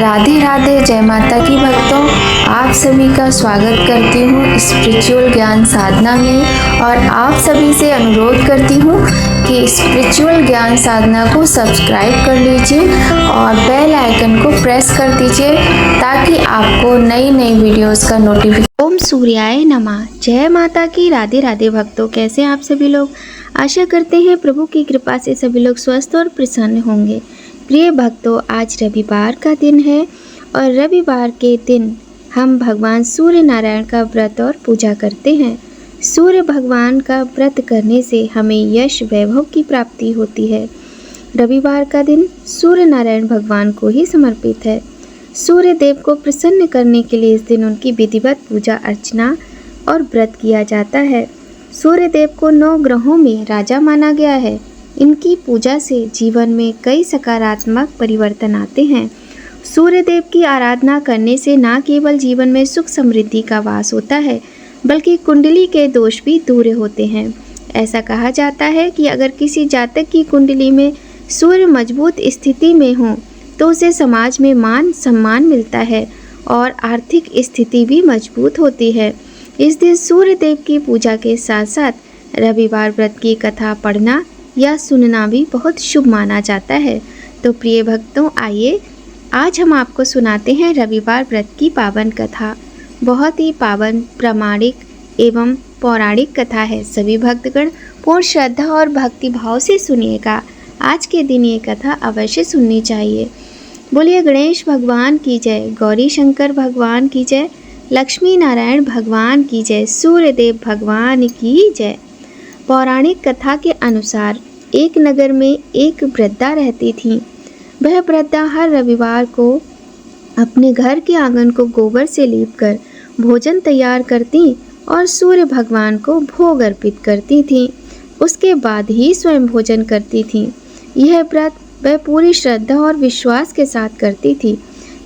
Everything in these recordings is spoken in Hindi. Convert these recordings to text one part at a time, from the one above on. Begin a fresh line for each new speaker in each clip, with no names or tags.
राधे राधे, जय माता की भक्तों। आप सभी का स्वागत करती हूँ स्पिरिचुअल ज्ञान साधना में और आप सभी से अनुरोध करती हूँ कि स्पिरिचुअल ज्ञान साधना को सब्सक्राइब कर लीजिए और बेल आइकन को प्रेस कर दीजिए ताकि आपको नई नई वीडियोस का नोटिफिकेशन। ओम सूर्याय नमः। जय माता की। राधे राधे भक्तों, कैसे आप सभी लोग? आशा करते हैं प्रभु की कृपा से सभी लोग स्वस्थ और प्रसन्न होंगे। प्रिय भक्तों, आज रविवार का दिन है और रविवार के दिन हम भगवान सूर्य नारायण का व्रत और पूजा करते हैं। सूर्य भगवान का व्रत करने से हमें यश वैभव की प्राप्ति होती है। रविवार का दिन सूर्य नारायण भगवान को ही समर्पित है। सूर्य देव को प्रसन्न करने के लिए इस दिन उनकी विधिवत पूजा अर्चना और व्रत किया जाता है। सूर्य देव को 9 ग्रहों में राजा माना गया है। इनकी पूजा से जीवन में कई सकारात्मक परिवर्तन आते हैं। सूर्य देव की आराधना करने से न केवल जीवन में सुख समृद्धि का वास होता है, बल्कि कुंडली के दोष भी दूर होते हैं। ऐसा कहा जाता है कि अगर किसी जातक की कुंडली में सूर्य मजबूत स्थिति में हो तो उसे समाज में मान सम्मान मिलता है और आर्थिक स्थिति भी मजबूत होती है। इस दिन सूर्य देव की पूजा के साथ साथ रविवार व्रत की कथा पढ़ना या सुनना भी बहुत शुभ माना जाता है। तो प्रिय भक्तों, आइए आज हम आपको सुनाते हैं रविवार व्रत की पावन कथा। बहुत ही पावन, प्रामाणिक एवं पौराणिक कथा है। सभी भक्तगण पूर्ण श्रद्धा और भक्ति भाव से सुनिएगा। आज के दिन ये कथा अवश्य सुननी चाहिए। बोलिए गणेश भगवान की जय, गौरी शंकर भगवान की जय, लक्ष्मी नारायण भगवान की जय, सूर्यदेव भगवान की जय। पौराणिक कथा के अनुसार एक नगर में एक वृद्धा रहती थी। वह वृद्धा हर रविवार को अपने घर के आंगन को गोबर से लीपकर भोजन तैयार करती और सूर्य भगवान को भोग अर्पित करती थी। उसके बाद ही स्वयं भोजन करती थी। यह व्रत वह पूरी श्रद्धा और विश्वास के साथ करती थी।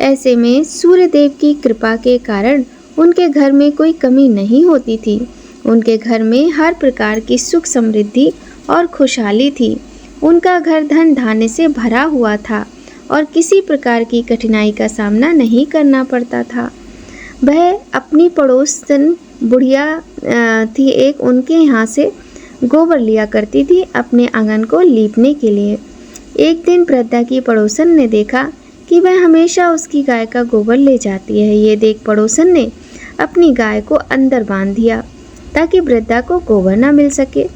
ऐसे में सूर्य देव की कृपा के कारण उनके घर में कोई कमी नहीं होती थी। उनके घर में हर प्रकार की सुख समृद्धि और खुशहाली थी। उनका घर धन धान्य से भरा हुआ था और किसी प्रकार की कठिनाई का सामना नहीं करना पड़ता था। वह अपनी पड़ोसन बुढ़िया थी एक, उनके यहाँ से गोबर लिया करती थी अपने आंगन को लीपने के लिए। एक दिन वृद्धा की पड़ोसन ने देखा कि वह हमेशा उसकी गाय का गोबर ले जाती है। ये देख पड़ोसन ने अपनी गाय को अंदर बांध दिया ताकि वृद्धा को गोबर न मिल सके।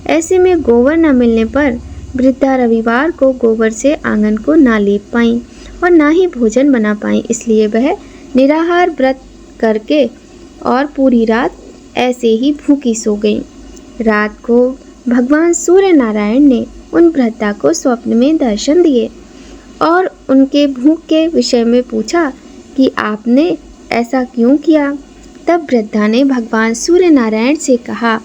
ऐसे में गोबर न मिलने पर वृद्धा रविवार को गोबर से आंगन को ना लीप पाई और ना ही भोजन बना पाई। इसलिए वह निराहार व्रत करके और पूरी रात ऐसे ही भूखी सो गई। रात को भगवान सूर्य नारायण ने उन वृद्धा को स्वप्न में दर्शन दिए और उनके भूख के विषय में पूछा कि आपने ऐसा क्यों किया। तब वृद्धा ने भगवान सूर्य नारायण से कहा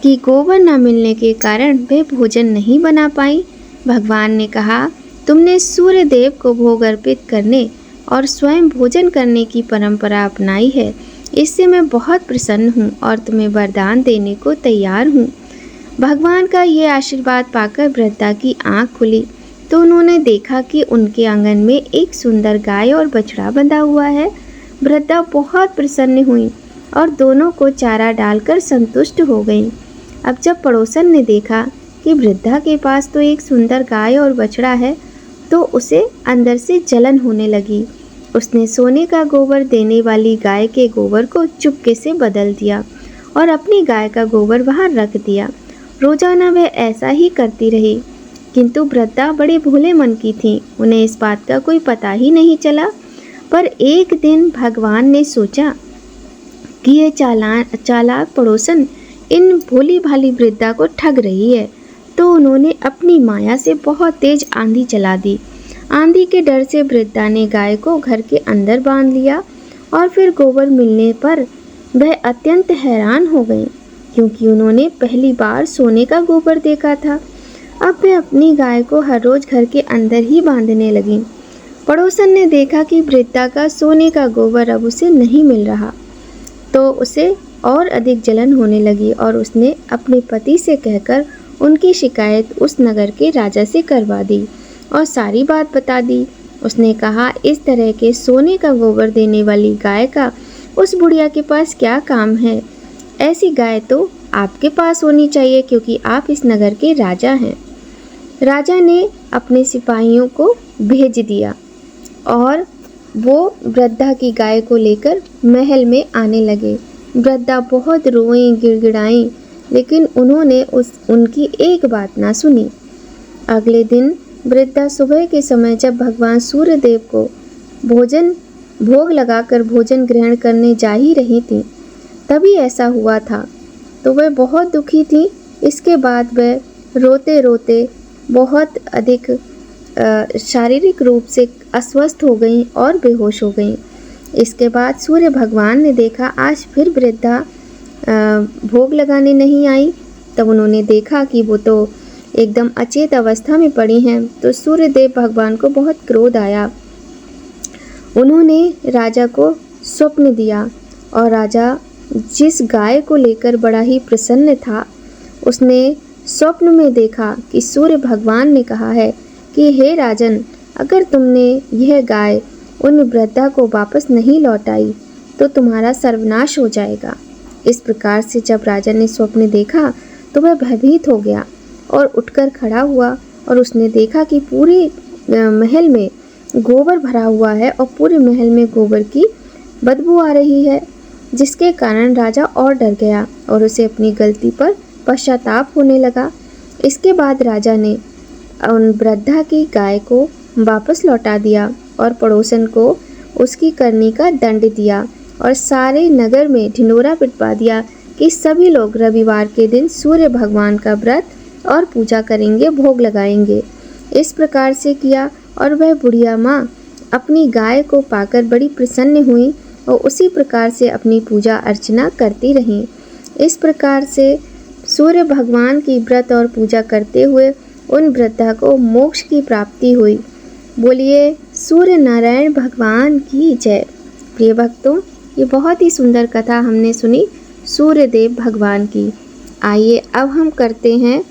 कि गोबर न मिलने के कारण वे भोजन नहीं बना पाई। भगवान ने कहा, तुमने सूर्य देव को भोग अर्पित करने और स्वयं भोजन करने की परंपरा अपनाई है। इससे मैं बहुत प्रसन्न हूँ और तुम्हें वरदान देने को तैयार हूँ। भगवान का ये आशीर्वाद पाकर वृद्धा की आँख खुली तो उन्होंने देखा कि उनके आंगन में एक सुंदर गाय और बछड़ा बंधा हुआ है। वृद्धा बहुत प्रसन्न हुई और दोनों को चारा डालकर संतुष्ट हो गई। अब जब पड़ोसन ने देखा कि वृद्धा के पास तो एक सुंदर गाय और बछड़ा है तो उसे अंदर से जलन होने लगी। उसने सोने का गोबर देने वाली गाय के गोबर को चुपके से बदल दिया और अपनी गाय का गोबर वहां रख दिया। रोजाना वह ऐसा ही करती रही, किंतु वृद्धा बड़े भोले मन की थी। उन्हें इस बात का कोई पता ही नहीं चला। पर एक दिन भगवान ने सोचा कि यह चालाक पड़ोसन इन भोली भाली वृद्धा को ठग रही है, तो उन्होंने अपनी माया से बहुत तेज आंधी चला दी। आंधी के डर से वृद्धा ने गाय को घर के अंदर बांध लिया और फिर गोबर मिलने पर वह अत्यंत हैरान हो गई, क्योंकि उन्होंने पहली बार सोने का गोबर देखा था। अब वे अपनी गाय को हर रोज घर के अंदर ही बांधने लगी। पड़ोसन ने देखा कि वृद्धा का सोने का गोबर अब उसे नहीं मिल रहा, तो उसे और अधिक जलन होने लगी और उसने अपने पति से कहकर उनकी शिकायत उस नगर के राजा से करवा दी और सारी बात बता दी। उसने कहा, इस तरह के सोने का गोबर देने वाली गाय का उस बुढ़िया के पास क्या काम है? ऐसी गाय तो आपके पास होनी चाहिए, क्योंकि आप इस नगर के राजा हैं। राजा ने अपने सिपाहियों को भेज दिया और वो वृद्धा की गाय को लेकर महल में आने लगे। वृद्धा बहुत रोईं, गिड़गिड़ाईं, लेकिन उन्होंने उनकी एक बात ना सुनी। अगले दिन वृद्धा सुबह के समय जब भगवान सूर्यदेव को भोग लगाकर भोजन ग्रहण करने जा ही रही थी, तभी ऐसा हुआ था। तो वह बहुत दुखी थी। इसके बाद वह रोते रोते बहुत अधिक शारीरिक रूप से अस्वस्थ हो गई और बेहोश हो गई। इसके बाद सूर्य भगवान ने देखा आज फिर वृद्धा भोग लगाने नहीं आई। तब उन्होंने देखा कि वो तो एकदम अचेत अवस्था में पड़ी हैं। तो सूर्यदेव भगवान को बहुत क्रोध आया। उन्होंने राजा को स्वप्न दिया और राजा जिस गाय को लेकर बड़ा ही प्रसन्न था, उसने स्वप्न में देखा कि सूर्य भगवान ने कहा है कि हे राजन, अगर तुमने यह गाय उन वृद्धा को वापस नहीं लौटाई तो तुम्हारा सर्वनाश हो जाएगा। इस प्रकार से जब राजा ने स्वप्न देखा तो वह भयभीत हो गया और उठकर खड़ा हुआ और उसने देखा कि पूरे महल में गोबर भरा हुआ है और पूरे महल में गोबर की बदबू आ रही है, जिसके कारण राजा और डर गया और उसे अपनी गलती पर पश्चाताप होने लगा। इसके बाद राजा ने उन वृद्धा की गाय को वापस लौटा दिया और पड़ोसन को उसकी करनी का दंड दिया और सारे नगर में ढिंढोरा पिटवा दिया कि सभी लोग रविवार के दिन सूर्य भगवान का व्रत और पूजा करेंगे, भोग लगाएंगे। इस प्रकार से किया और वह बुढ़िया माँ अपनी गाय को पाकर बड़ी प्रसन्न हुई और उसी प्रकार से अपनी पूजा अर्चना करती रहीं। इस प्रकार से सूर्य भगवान की व्रत और पूजा करते हुए उन वृद्धा को मोक्ष की प्राप्ति हुई। बोलिए सूर्य नारायण भगवान की जय। प्रिय भक्तों, ये बहुत ही सुंदर कथा हमने सुनी सूर्यदेव भगवान की। आइए अब हम करते हैं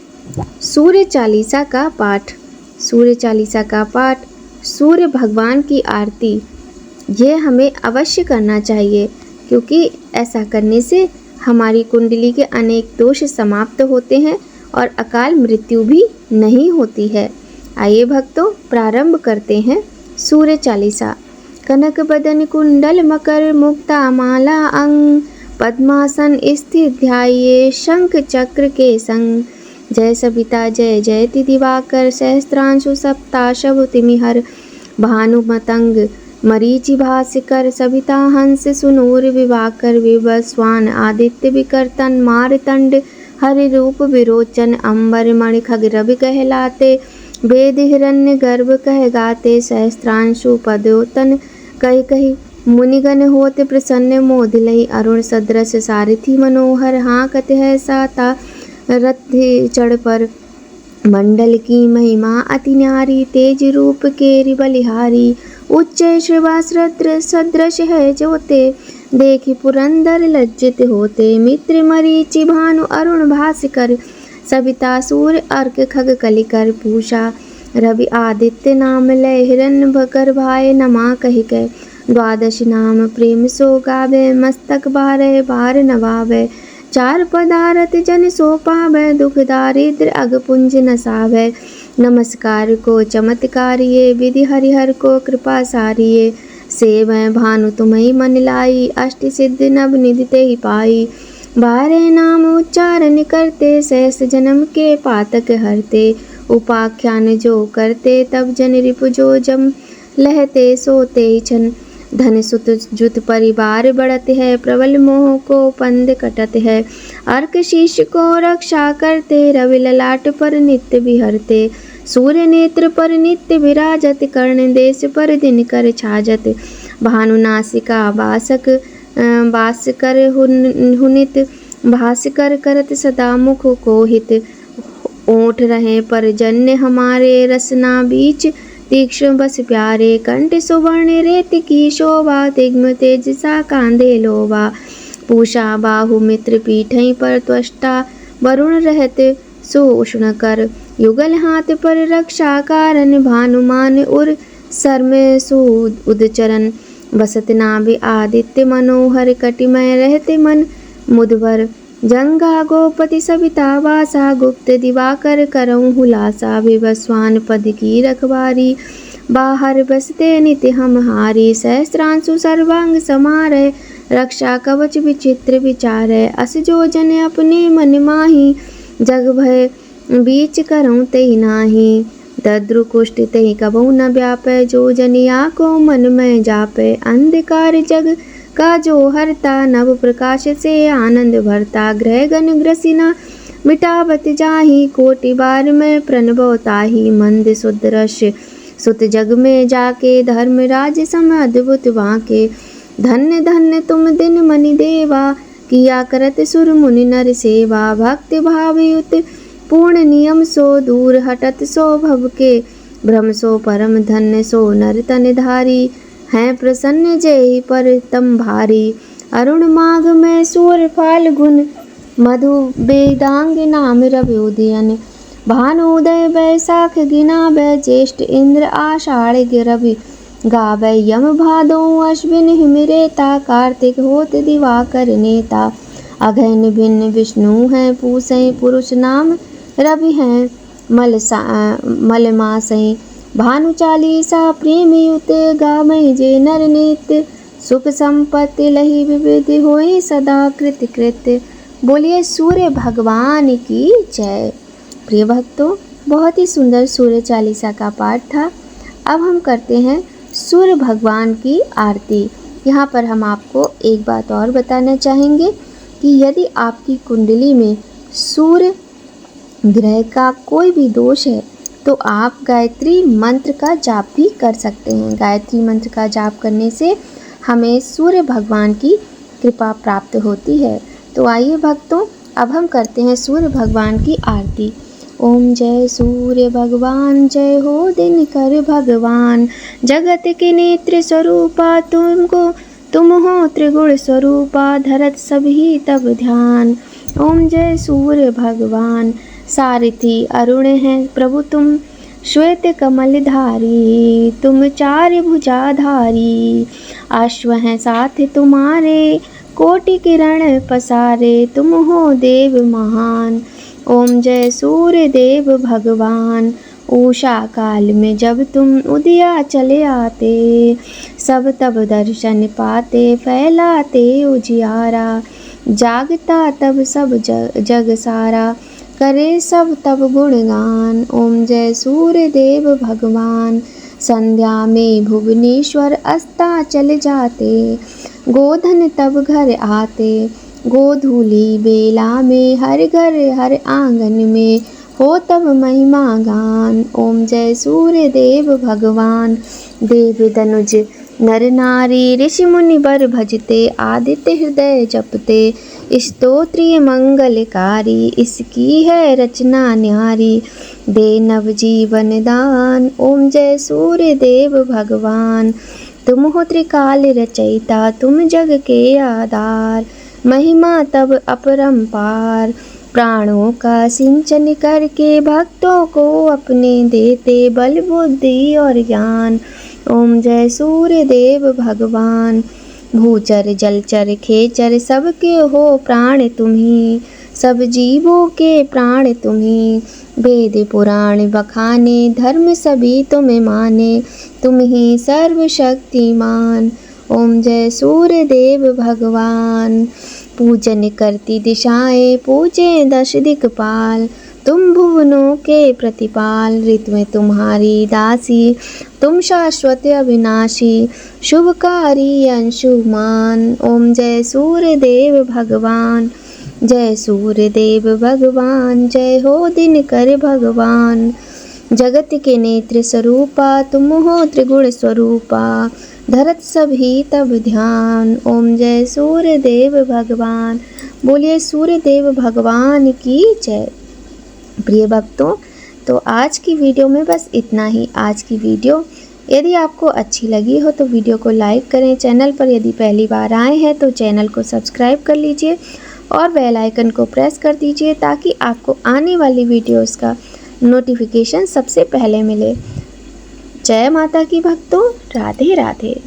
सूर्य चालीसा का पाठ। सूर्य चालीसा का पाठ, सूर्य भगवान की आरती, ये हमें अवश्य करना चाहिए, क्योंकि ऐसा करने से हमारी कुंडली के अनेक दोष समाप्त होते हैं और अकाल मृत्यु भी नहीं होती है। आइए भक्तों, प्रारंभ करते हैं सूर्य चालीसा। कनक बदन कुंडल मकर मुक्ता माला अंग, पद्मासन स्थित ध्याये शंख चक्र के संग। जय सविता जय जयति दिवाकर, सहस्त्रांशु सप्ताशव तिमिहर। भानुमतंग मरीचि भास्कर, सविता हंस सुनूर विवाकर। विवस्वान आदित्य विकर्तन, मारतंड हरि रूप विरोचन। अंबर मणि खग रवि कहलाते, वेद हिरण्य गर्भ कह गाते। सहस्त्रांशु पदोतन कही कही, मुनिगण होते प्रसन्न मोदिलहि। अरुण सदृश सारथी मनोहर, हाँकत है साता रथ चढ़ पर। मंडल की महिमा अति न्यारी, तेज रूप केरि बलिहारी। उच्च श्रीवासरद्र सदृश है जोते, देखि पुरंदर लज्जित होते। मित्र मरीचि भानु अरुण भास्कर, सविता सूर्य अर्क खग कलिकर। पूषा रवि आदित्य नाम लय, हिरण्य भकर भाई नमा कहि कै। द्वादश नाम प्रेम सो गावे, मस्तक बारह बार नवावे। चार पदारथ जन सो पावै, दुख दारिद्र अग पुंज नसावै। नमस्कार को चमत्कारिये, विधि हरिहर को कृपा सारिये। सेवै भानु तुम्हि मन लाई, अष्ट सिद्धि नव निधि तेहि पाई। बारह नाम उच्चारण करते, सहस जन्म के पातक हरते। उपाख्यान जो करते, तब जन रिपु जो जम लहते सोते छन। धन सुत जुत परिवार बढ़त है, प्रबल मोह को पंद कटत है। अर्क शीश को रक्षा करते, रवि ललाट पर नित्य विहरते। सूर्य नेत्र पर नित्य विराजत, कर्ण देश पर दिन कर छाजत। भानुनासिका वासक वासकर हुनित, भास्कर करत सदा मुख को हित। ओठ रहे परजन्य हमारे, रसना बीच तीक्ष्ण बस प्यारे। कंठ सुवर्ण रेत की शोभा, तिग्म तेज सा कांधे लोभा। पूषा बाहु मित्र पीठै पर त्वष्टा, वरुण रहत सुउष्ण कर।
युगल हाथ पर रक्षा कारण, भानुमान उर सर में सूद उदचरण, बसत नाभि आदित्य मनोहर, कटिमय रहते मन मुदवर, जंगा गोपति सविता वासा, गुप्त दिवाकर करऊँ हुलासा, विवस्वान पद की रखवारी, बाहर बसते नित्य हमहारी, सहस्त्रांशु सर्वांग समारे, रक्षा कवच विचित्र विचारे, अस जो जन अपने मन माही, जग भय बीच करऊँ तेहि नाही, दद्रु कुष्ठ तेहि कबहु न व्यापै, जो जनिया को मन में जापै, अंधकार जग का जो हरता, नव प्रकाश से आनंद भरता, ग्रह गण ग्रसिना मिटावत जाहि, कोटि बार में प्रणबो ताहि, मंद सुदृश सुत जग में जाके, धर्मराज सम अद्भुत वाके, धन्य धन्य तुम दिन मनि देवा, किया करत सुर मुनि नर सेवा, भक्ति भाव युत पूर्ण नियम सो, दूर हटत सो भव के भ्रम सो, परम धन्य सो नर तन धारी, हैं प्रसन्न जय पर तम भारी, अरुण माघ में सूर फाल्गुन, मधु वेदांग नाम रवि उदयन, भानुदय बैसाख गिनाबै, ज्येष्ठ इंद्र आषाढ़ रवि गावै, यम भादो अश्विन हिमरेता, कार्तिक होत दिवाकर नेता, अघन भिन्न विष्णु हैं पूसै, पुरुष नाम रवि हैं मलमासै, भानु चालीसा प्रेम युत, गावै जे नर नित्य, सुख संपत्ति लही विविध होई सदा कृत कृत। बोलिए सूर्य भगवान की जय। प्रिय भक्तों, बहुत ही सुंदर सूर्य चालीसा का पाठ था। अब हम करते हैं सूर्य भगवान की आरती। यहाँ पर हम आपको एक बात और बताना चाहेंगे कि यदि आपकी कुंडली में सूर्य ग्रह का कोई भी दोष है तो आप गायत्री मंत्र का जाप भी कर सकते हैं। गायत्री मंत्र का जाप करने से हमें सूर्य भगवान की कृपा प्राप्त होती है। तो आइए भक्तों, अब हम करते हैं सूर्य भगवान की आरती। ओम जय सूर्य भगवान, जय हो दिनकर भगवान, जगत के नेत्र स्वरूपा तुम हो त्रिगुण स्वरूपा, धरत सभी तब ध्यान। ओम जय सूर्य भगवान। सारथी अरुण हैं प्रभु तुम, श्वेत कमल धारी, तुम चार भुजाधारी, अश्व हैं साथ तुम्हारे, कोटि किरण पसारे, तुम हो देव महान। ओम जय सूर्य देव भगवान। उषा काल में जब तुम उदया चले आते, सब तब दर्शन पाते, फैलाते उजियारा, जागता तब सब जग सारा, करे सब तब गुणगान। ओम जय सूर्य देव भगवान। संध्या में भुवनेश्वर अस्ता चल जाते, गोधन तब घर आते, गोधूली बेला में हर घर हर आंगन में, हो तब महिमा गान। ओम जय सूर्य देव भगवान। देव दनुज नर नारी, ऋषि मुनि बर भजते, आदित्य हृदय जपते, स्तोत्रिय मंगलकारी, इसकी है रचना न्यारी, दे नव जीवन दान। ओम जय सूर्य देव भगवान। तुम हो त्रिकाल रचयिता, तुम जग के आधार, महिमा तब अपरंपार, प्राणों का सिंचन करके भक्तों को अपने देते, बल बुद्धि और ज्ञान। ओम जय सूर्य देव भगवान। भूचर जलचर खेचर सबके हो प्राण तुम्ही, सब जीवों के प्राण तुम्ही, वेद पुराण बखाने, धर्म सभी तुम्हें माने, तुम ही सर्वशक्तिमान। ओम जय सूर्य देव भगवान। पूजन करती दिशाएं, पूजे दश दिक्पाल, तुम भुवनों के प्रतिपाल, ऋतु में तुम्हारी दासी, तुम शाश्वत अविनाशी, शुभकारी अंशुमान। ओम जय सूर्य देव भगवान। जय सूर्य देव भगवान, जय हो दिनकर भगवान, जगत के नेत्र स्वरूपा, तुम हो त्रिगुण स्वरूपा, धरत सभी तब ध्यान। ओम जय सूर्य देव भगवान। बोलिए सूर्य देव भगवान की जय। प्रिय भक्तों, तो आज की वीडियो में बस इतना ही। आज की वीडियो यदि आपको अच्छी लगी हो तो वीडियो को लाइक करें। चैनल पर यदि पहली बार आए हैं तो चैनल को सब्सक्राइब कर लीजिए और बेल आइकन को प्रेस कर दीजिए ताकि आपको आने वाली वीडियोस का नोटिफिकेशन सबसे पहले मिले। जय माता की भक्तों, राधे राधे।